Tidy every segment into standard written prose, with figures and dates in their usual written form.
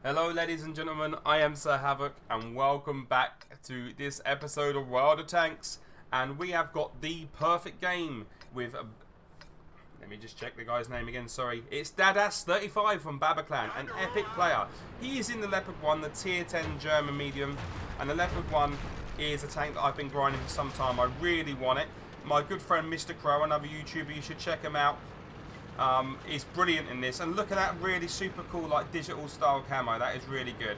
Hello ladies and gentlemen, I am Sir Havoc and welcome back to this episode of World of Tanks. And we have got the perfect game with, let me just check the guy's name again, sorry. It's Dadas35 from Babaclan, an epic player. He is in the Leopard 1, the tier 10 German medium. And the Leopard 1 is a tank that I've been grinding for some time. I really want it. My good friend Mr. Crow, another YouTuber, you should check him out. Is brilliant in this, and look at that really super cool like digital style camo. That is really good.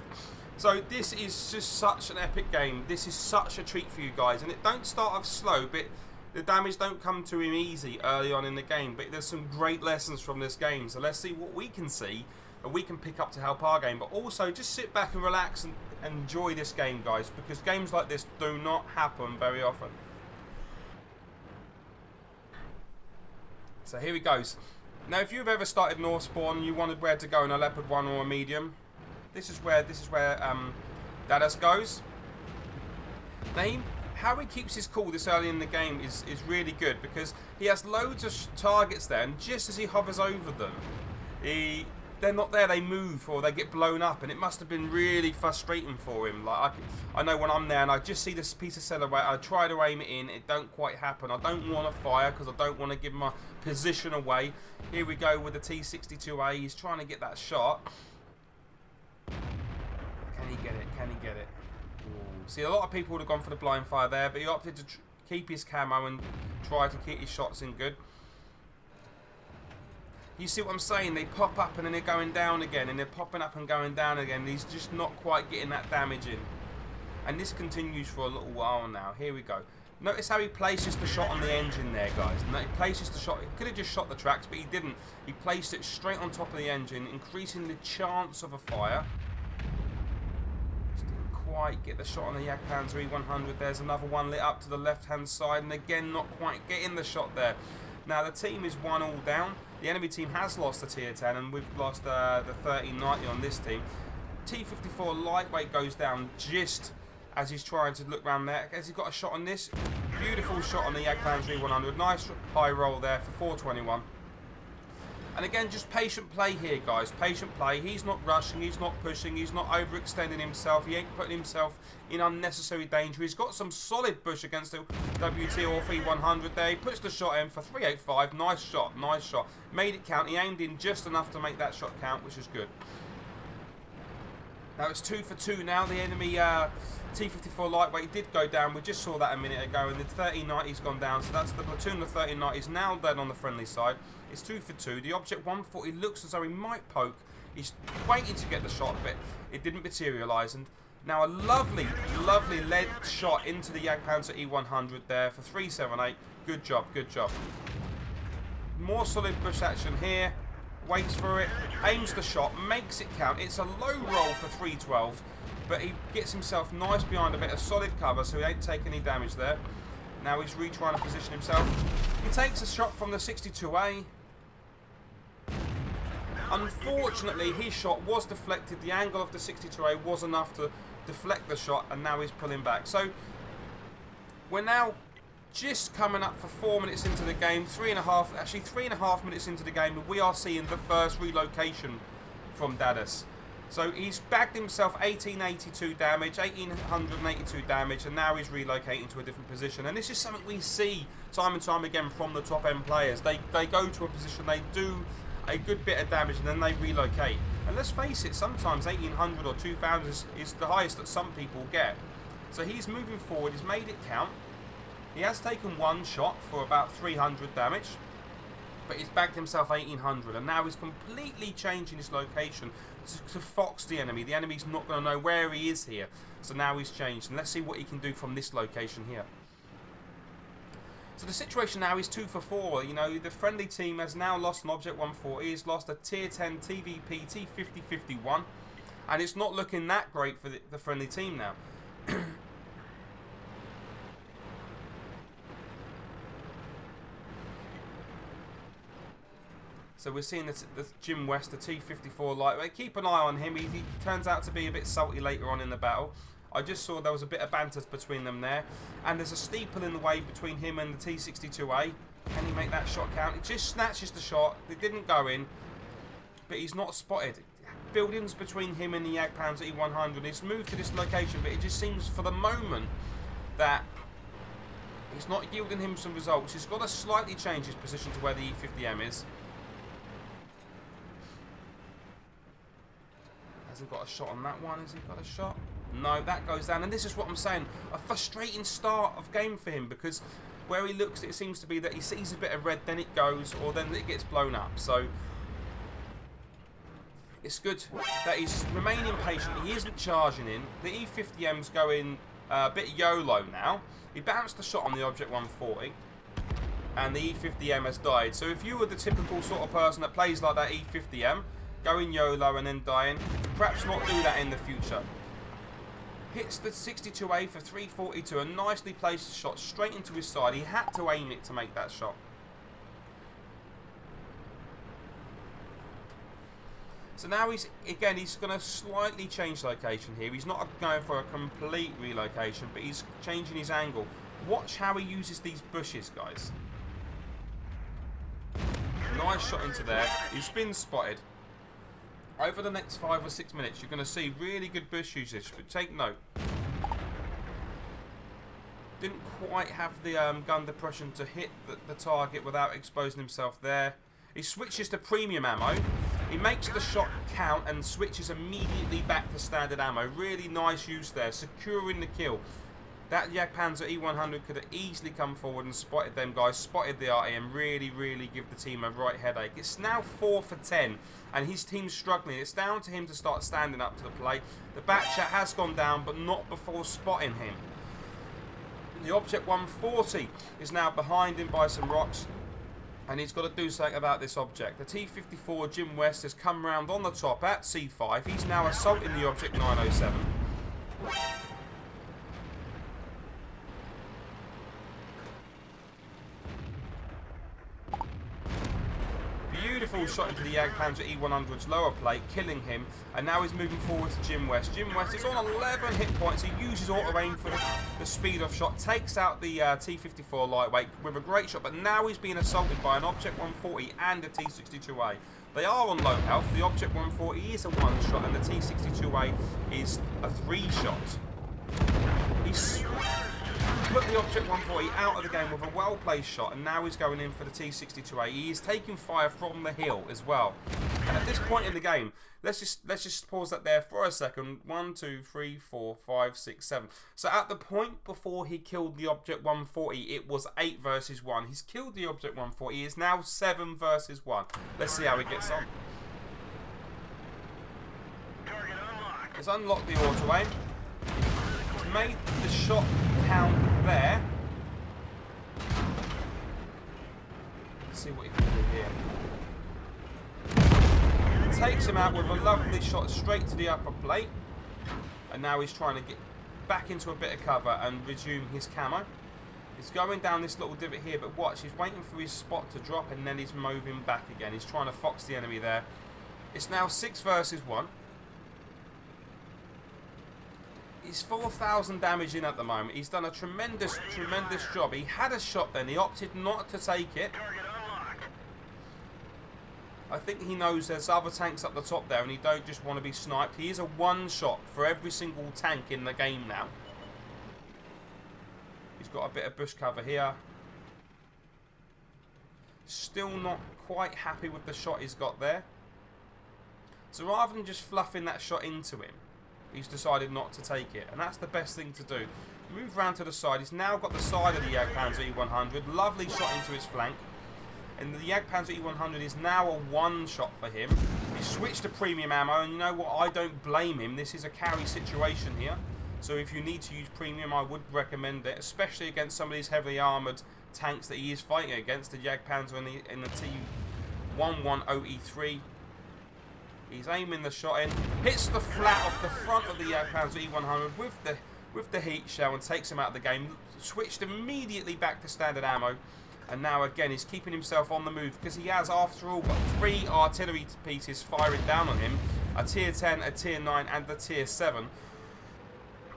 So this is just such an epic game. This is such a treat for you guys, and it don't start off slow, but the damage don't come to him easy early on in the game. But there's some great lessons from this game, so let's see what we can see and we can pick up to help our game. But also just sit back and relax and enjoy this game, guys, because games like this do not happen very often. So here he goes. Now, if you've ever started North spawn and you wondered where to go in a Leopard 1 or a medium, this is where Dadas goes. Now, how he keeps his cool this early in the game is really good, because he has loads of targets there, and just as he hovers over them, they're not there, they move or they get blown up, and it must have been really frustrating for him. Like I know when I'm there and I just see this piece of silhouette, I try to aim it in, it don't quite happen. I don't want to fire because I don't want to give my position away. Here we go with the T62A. He's trying to get that shot. Can he get it? Can he get it? Ooh. See, a lot of people would have gone for the blind fire there, but he opted to keep his camo and try to keep his shots in good. You see what I'm saying? They pop up and then they're going down again, and they're popping up and going down again. He's just not quite getting that damage in. And this continues for a little while now. Here we go. Notice how he places the shot on the engine there, guys. He places the shot. He could have just shot the tracks, but he didn't. He placed it straight on top of the engine, increasing the chance of a fire. Just didn't quite get the shot on the Jagdpanzer E100. There's another one lit up to the left-hand side, and again, not quite getting the shot there. Now, the team is 1-all down. The enemy team has lost the tier 10, and we've lost the 1390 on this team. T54 lightweight goes down just as he's trying to look around there. Has he got a shot on this? Beautiful shot on the Jagdpanzer E100. Nice high roll there for 421. And again, just patient play here, guys. Patient play. He's not rushing. He's not pushing. He's not overextending himself. He ain't putting himself in unnecessary danger. He's got some solid push against the WT or 3100 there. He puts the shot in for 385. Nice shot. Nice shot. Made it count. He aimed in just enough to make that shot count, which is good. Now it's 2 for 2 now. The enemy T54 lightweight did go down. We just saw that a minute ago, and the 1390's gone down. So that's the platoon of 1390's now dead on the friendly side. It's 2 for 2. The object 140 looks as though he might poke. He's waiting to get the shot, but it didn't materialise. And now a lovely, lovely lead shot into the Jagdpanzer E100 there for 378. Good job, good job. More solid bush action here. Waits for it, aims the shot, makes it count. It's a low roll for 312, but he gets himself nice behind a bit of solid cover, so he ain't taking any damage there. Now he's retrying to position himself. He takes a shot from the 62A. Unfortunately, his shot was deflected. The angle of the 62A was enough to deflect the shot, and now he's pulling back. So we're now just coming up for 4 minutes into the game, 3.5 minutes into the game, and we are seeing the first relocation from Dadas. So he's bagged himself 1882 damage, 1882 damage, and now he's relocating to a different position. And this is something we see time and time again from the top end players. They go to a position, they do a good bit of damage, and then they relocate. And let's face it, sometimes 1800 or 2000 is the highest that some people get. So he's moving forward, he's made it count. He has taken one shot for about 300 damage, but he's bagged himself 1800, and now he's completely changing his location to fox the enemy. The enemy's not going to know where he is here, so now he's changed, and let's see what he can do from this location here. So the situation now is 2 for 4. You know, the friendly team has now lost an Object 140. He's lost a Tier 10 TVP T5051, and it's not looking that great for the friendly team now. So we're seeing the Jim West, the T54 lightweight. Keep an eye on him. He turns out to be a bit salty later on in the battle. I just saw there was a bit of banter between them there. And there's a steeple in the way between him and the T62A. Can he make that shot count? He just snatches the shot. It didn't go in. But he's not spotted. buildings between him and the Jagdpanzer E100. He's moved to this location, but it just seems for the moment that he's not yielding him some results. He's got to slightly change his position to where the E50M is. Has he got a shot on that one? Has he got a shot? No, that goes down. And this is what I'm saying. A frustrating start of game for him, because where he looks, it seems to be that he sees a bit of red, then it goes, or then it gets blown up. So it's good that he's remaining patient. He isn't charging in. The E50M's going a bit YOLO now. He bounced a shot on the Object 140, and the E50M has died. So if you were the typical sort of person that plays like that E50M, going YOLO and then dying, perhaps not do that in the future. Hits the 62A for 342, a nicely placed shot straight into his side. He had to aim it to make that shot. So now he's going to slightly change location here. He's not going for a complete relocation, but he's changing his angle. Watch how he uses these bushes, guys. Nice shot into there. He's been spotted. Over the next 5 or 6 minutes, you're going to see really good bush usage, but take note. Didn't quite have the gun depression to hit the target without exposing himself there. He switches to premium ammo. He makes the shot count and switches immediately back to standard ammo. Really nice use there, securing the kill. That Jagdpanzer E100 could have easily come forward and spotted them guys, spotted the RE, and really give the team a right headache. It's now 4 for 10, and his team's struggling. It's down to him to start standing up to the plate. The back chat has gone down, but not before spotting him. The Object 140 is now behind him by some rocks, and he's got to do something about this object. The T-54 Jim West has come round on the top at C5. He's now assaulting the Object 907. Beautiful shot into the Jagdpanzer E100's lower plate, killing him, and now he's moving forward to Jim West. Jim West is on 11 hit points. He uses auto-aim for the speed-off shot, takes out the T-54 lightweight with a great shot, but now he's being assaulted by an Object 140 and a T-62A. They are on low health. The Object 140 is a one-shot, and the T-62A is a three-shot. He's put the Object 140 out of the game with a well-placed shot, and now he's going in for the T-62A. He is taking fire from the hill as well. And at this point in the game, let's just pause that there for a second. 1, 2, 3, 4, 5, 6, 7. So at the point before he killed the Object 140, it was 8 versus 1. He's killed the Object 140. He is now 7 versus 1. Let's see how he gets on. He's unlocked the auto-aim. He's made the shot count there. Let's see what he can do here. Takes him out with a lovely shot straight to the upper plate. And now he's trying to get back into a bit of cover and resume his camo. He's going down this little divot here, but watch, he's waiting for his spot to drop and then he's moving back again. He's trying to fox the enemy there. It's now 6 versus 1. He's 4,000 damage in at the moment. He's done a tremendous job. He had a shot then. He opted not to take it. I think he knows there's other tanks up the top there and he don't just want to be sniped. He is a one-shot for every single tank in the game now. He's got a bit of bush cover here. Still not quite happy with the shot he's got there. So rather than just fluffing that shot into him, he's decided not to take it, and that's the best thing to do. Move round to the side. He's now got the side of the Jagdpanzer E100. Lovely shot into his flank. And the Jagdpanzer E100 is now a one-shot for him. He switched to premium ammo, and you know what? I don't blame him. This is a carry situation here. So if you need to use premium, I would recommend it, especially against some of these heavily armoured tanks that he is fighting against, the Jagdpanzer and the T110E3. He's aiming the shot in, hits the flat off the front of the Jagdpanzer E100 with the heat shell and takes him out of the game. Switched immediately back to standard ammo, and now again he's keeping himself on the move because he has, after all, got 3 artillery pieces firing down on him: a tier 10, a tier 9, and a tier 7.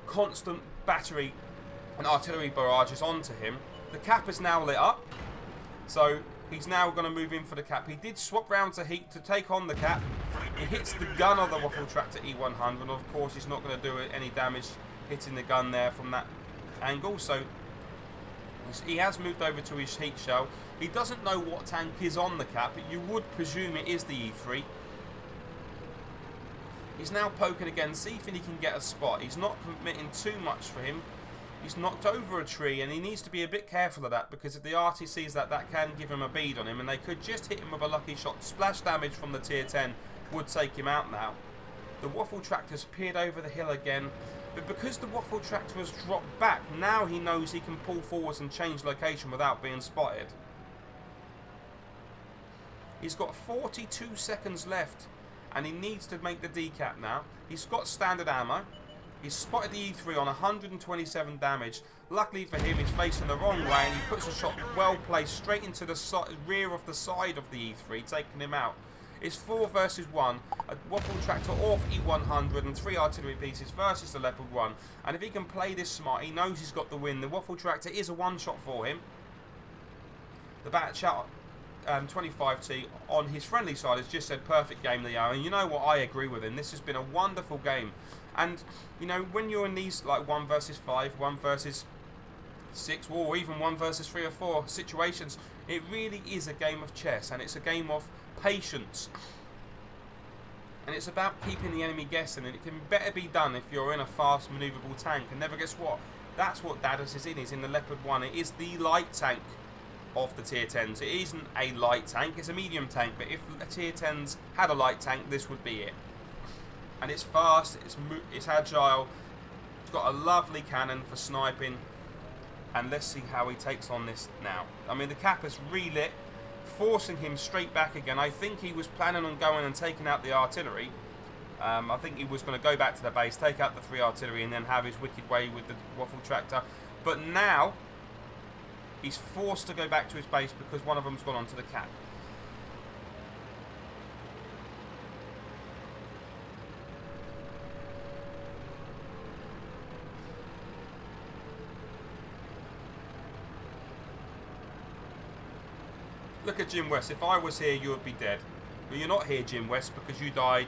Constant battery and artillery barrages onto him. The cap is now lit up, so he's now going to move in for the cap. He did swap round to heat to take on the cap. He hits the gun of the Waffle Tractor E100, and of course he's not going to do any damage hitting the gun there from that angle. So he has moved over to his heat shell. He doesn't know what tank is on the cap, but you would presume it is the E3. He's now poking again, see if he can get a spot. He's not committing too much for him. He's knocked over a tree, and he needs to be a bit careful of that, because if the RT sees that, that can give him a bead on him, and they could just hit him with a lucky shot. Splash damage from the tier 10 would take him out now. The Waffle Tractor's peered over the hill again, but because the Waffle Tractor has dropped back, now he knows he can pull forwards and change location without being spotted. He's got 42 seconds left, and he needs to make the decap now. He's got standard ammo. He's spotted the E3 on 127 damage. Luckily for him, he's facing the wrong way, and he puts a shot well placed straight into the rear of the side of the E3, taking him out. It's 4 versus 1. A Waffle Tractor off E100 and 3 artillery pieces versus the Leopard 1. And if he can play this smart, he knows he's got the win. The Waffle Tractor is a one-shot for him. The Bat Chat 25T on his friendly side has just said perfect game, Leo, and you know what, I agree with him. This has been a wonderful game, and you know, when you're in these like 1 versus 5, 1 versus 6, or even 1 versus 3 or 4 situations, it really is a game of chess, and it's a game of patience, and it's about keeping the enemy guessing, and it can better be done if you're in a fast maneuverable tank. And never guess what, that's what Dadas is in. He's in the Leopard 1. It is the light tank of the tier 10s. It isn't a light tank, it's a medium tank, but if the tier 10s had a light tank, this would be it. And it's fast, it's agile, it's got a lovely cannon for sniping, and let's see how he takes on this now. I mean, the cap has relit, forcing him straight back again. I think he was planning on going and taking out the artillery. I think he was going to go back to the base, take out the 3 artillery, and then have his wicked way with the Waffle Tractor. But now he's forced to go back to his base because one of them's gone onto the cap. Look at Jim West. If I was here, you would be dead. But you're not here, Jim West, because you died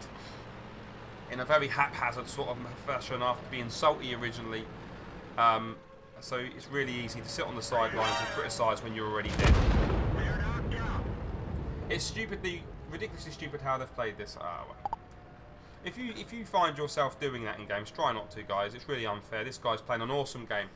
in a very haphazard sort of fashion after being salty originally. So it's really easy to sit on the sidelines and criticise when you're already dead. It's ridiculously stupid how they've played this. If you find yourself doing that in games, try not to, guys. It's really unfair. This guy's playing an awesome game.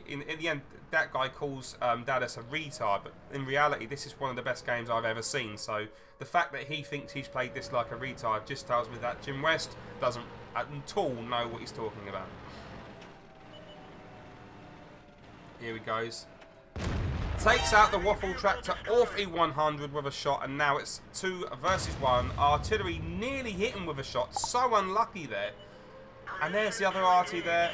In the end, that guy calls Dadas a retard, but in reality, this is one of the best games I've ever seen. So the fact that he thinks he's played this like a retard just tells me that Jim West doesn't at all know what he's talking about. Here he goes. Takes out the Waffle Tractor off E100 with a shot, and now it's 2 versus 1. Artillery nearly hit him with a shot. So unlucky there. And there's the other RT there.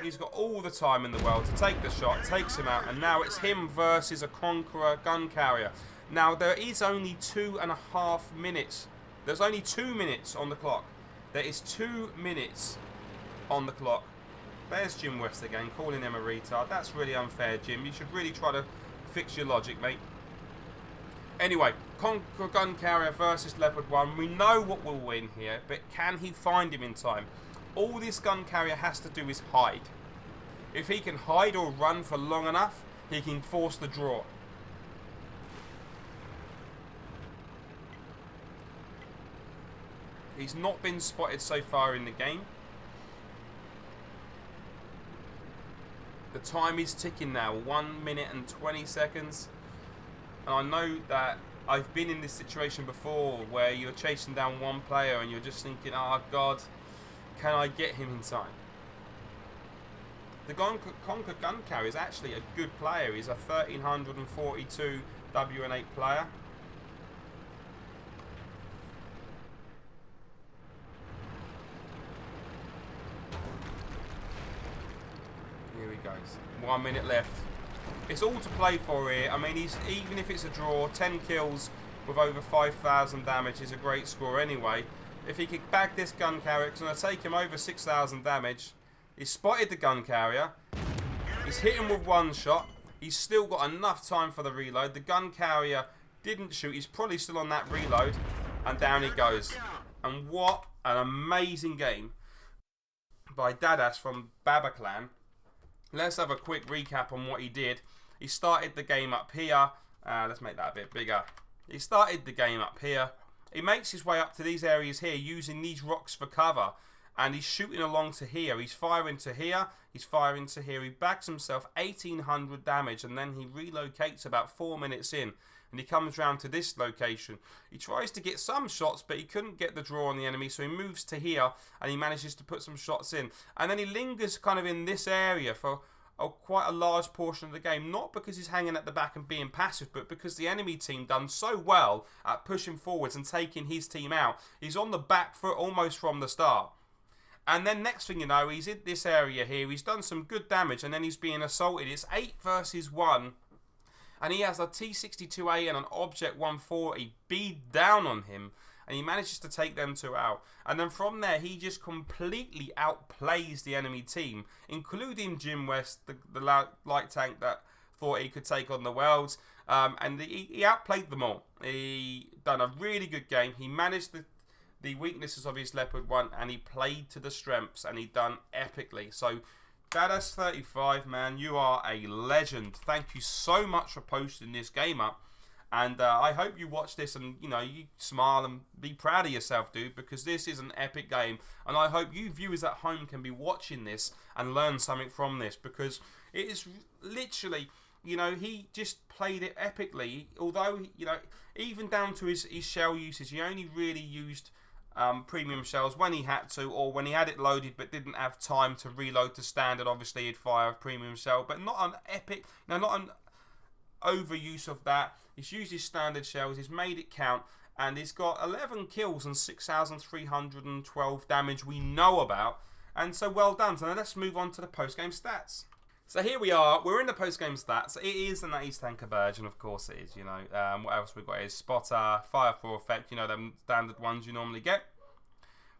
He's got all the time in the world to take the shot, takes him out, and now it's him versus a Conqueror gun carrier. Now, there is only 2.5 minutes. There's only 2 minutes on the clock. There is 2 minutes on the clock. There's Jim West again, calling him a retard. That's really unfair, Jim. You should really try to fix your logic, mate. Anyway, Conqueror gun carrier versus Leopard 1. We know what will win here, but can he find him in time? All this gun carrier has to do is hide. If he can hide or run for long enough, he can force the draw. He's not been spotted so far in the game. The time is ticking now, 1 minute and 20 seconds. And I know that I've been in this situation before where you're chasing down one player and you're just thinking, oh God, can I get him in time? The Conqueror gun carrier is actually a good player. He's a 1342 WN8 player. Here he goes. 1 minute left. It's all to play for here. I mean, even if it's a draw, 10 kills with over 5,000 damage is a great score anyway. If he could bag this gun carrier, it's going to take him over 6,000 damage. He's spotted the gun carrier. He's hit him with one shot. He's still got enough time for the reload. The gun carrier didn't shoot. He's probably still on that reload. And down he goes. And what an amazing game by Dadas from Baba Clan. Let's have a quick recap on what he did. He started the game up here. Let's make that a bit bigger. He started the game up here. He makes his way up to these areas here using these rocks for cover. And he's shooting along to here. He's firing to here. He's firing to here. He bags himself 1,800 damage. And then he relocates about 4 minutes in. And he comes round to this location. He tries to get some shots, but he couldn't get the draw on the enemy. So he moves to here. And he manages to put some shots in. And then he lingers kind of in this area for quite a large portion of the game. Not because he's hanging at the back and being passive, but because the enemy team done so well at pushing forwards and taking his team out. He's on the back foot almost from the start. And then next thing you know, he's in this area here. He's done some good damage and then he's being assaulted. It's 8 versus 1. And he has a T-62A and an Object 140 bead down on him. And he manages to take them two out. And then from there, he just completely outplays the enemy team, including Jim West, the light tank that thought he could take on the Worlds. And he outplayed them all. He done a really good game. He managed the weaknesses of his Leopard 1 and he played to the strengths and he done epically. So Dadas 35, man, you are a legend. Thank you so much for posting this game up. And I hope you watch this and, you know, you smile and be proud of yourself, dude, because this is an epic game. And I hope you viewers at home can be watching this and learn something from this, because it is literally, you know, he just played it epically. Although, you know, even down to his shell usage, he only really used premium shells when he had to, or when he had it loaded but didn't have time to reload to standard. Obviously he'd fire a premium shell, but not an epic, no, not an overuse of that. He's used his standard shells, he's made it count, and he's got 11 kills and 6,312 damage we know about. And so well done. So now let's move on to the post-game stats. So here we are, we're in the post-game stats. It is an Ace Tanker version, of course it is, you know. What else we've got is Spotter, Fire for Effect, you know, them standard ones you normally get.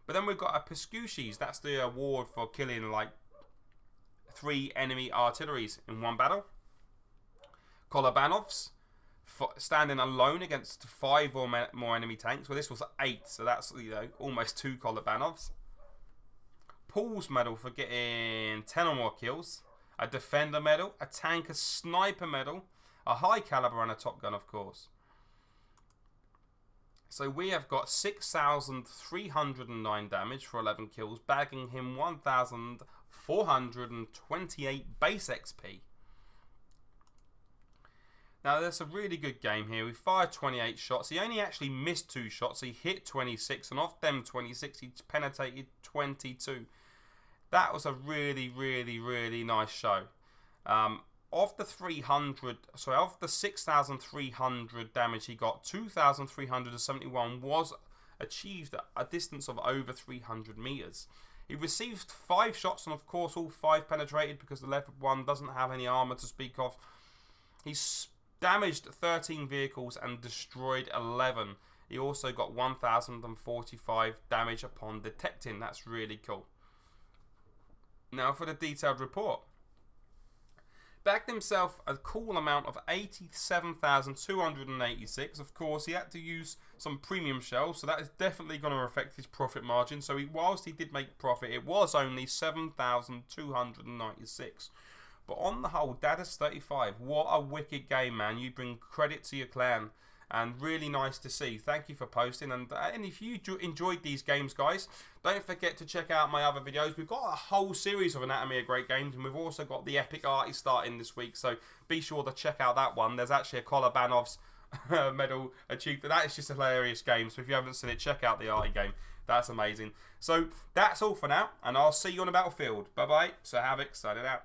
But then we've got a Pescushis, that's the award for killing like 3 enemy artilleries in one battle. Kolobanovs, standing alone against 5 or more enemy tanks. Well, this was 8, so that's, you know, almost 2 Kolobanovs. Paul's medal for getting 10 or more kills. A defender medal, a tanker sniper medal, a high caliber and a top gun, of course. So we have got 6,309 damage for 11 kills, bagging him 1,428 base XP. Now that's a really good game here. We fired 28 shots. He only actually missed 2 shots. He hit 26, and off them 26, he penetrated 22. That was a really, really, really nice show. Of the 6,300 damage he got, 2,371 was achieved at a distance of over 300 meters. He received 5 shots, and of course all 5 penetrated because the Leopard 1 doesn't have any armor to speak of. He's damaged 13 vehicles and destroyed 11. He also got 1,045 damage upon detecting. That's really cool. Now for the detailed report. Bagged himself a cool amount of 87,286. Of course, he had to use some premium shells, so that is definitely going to affect his profit margin. So whilst he did make profit, it was only 7,296. But on the whole, Dadas 35, what a wicked game, man. You bring credit to your clan. And really nice to see. Thank you for posting. And if you enjoyed these games, guys, don't forget to check out my other videos. We've got a whole series of Anatomy of Great games, and we've also got the Epic Arty starting this week. So be sure to check out that one. There's actually a Kolobanov's medal achieved. That is just a hilarious game. So if you haven't seen it, check out the Arty game. That's amazing. So that's all for now, and I'll see you on the battlefield. Bye-bye. So Havoc, signing out.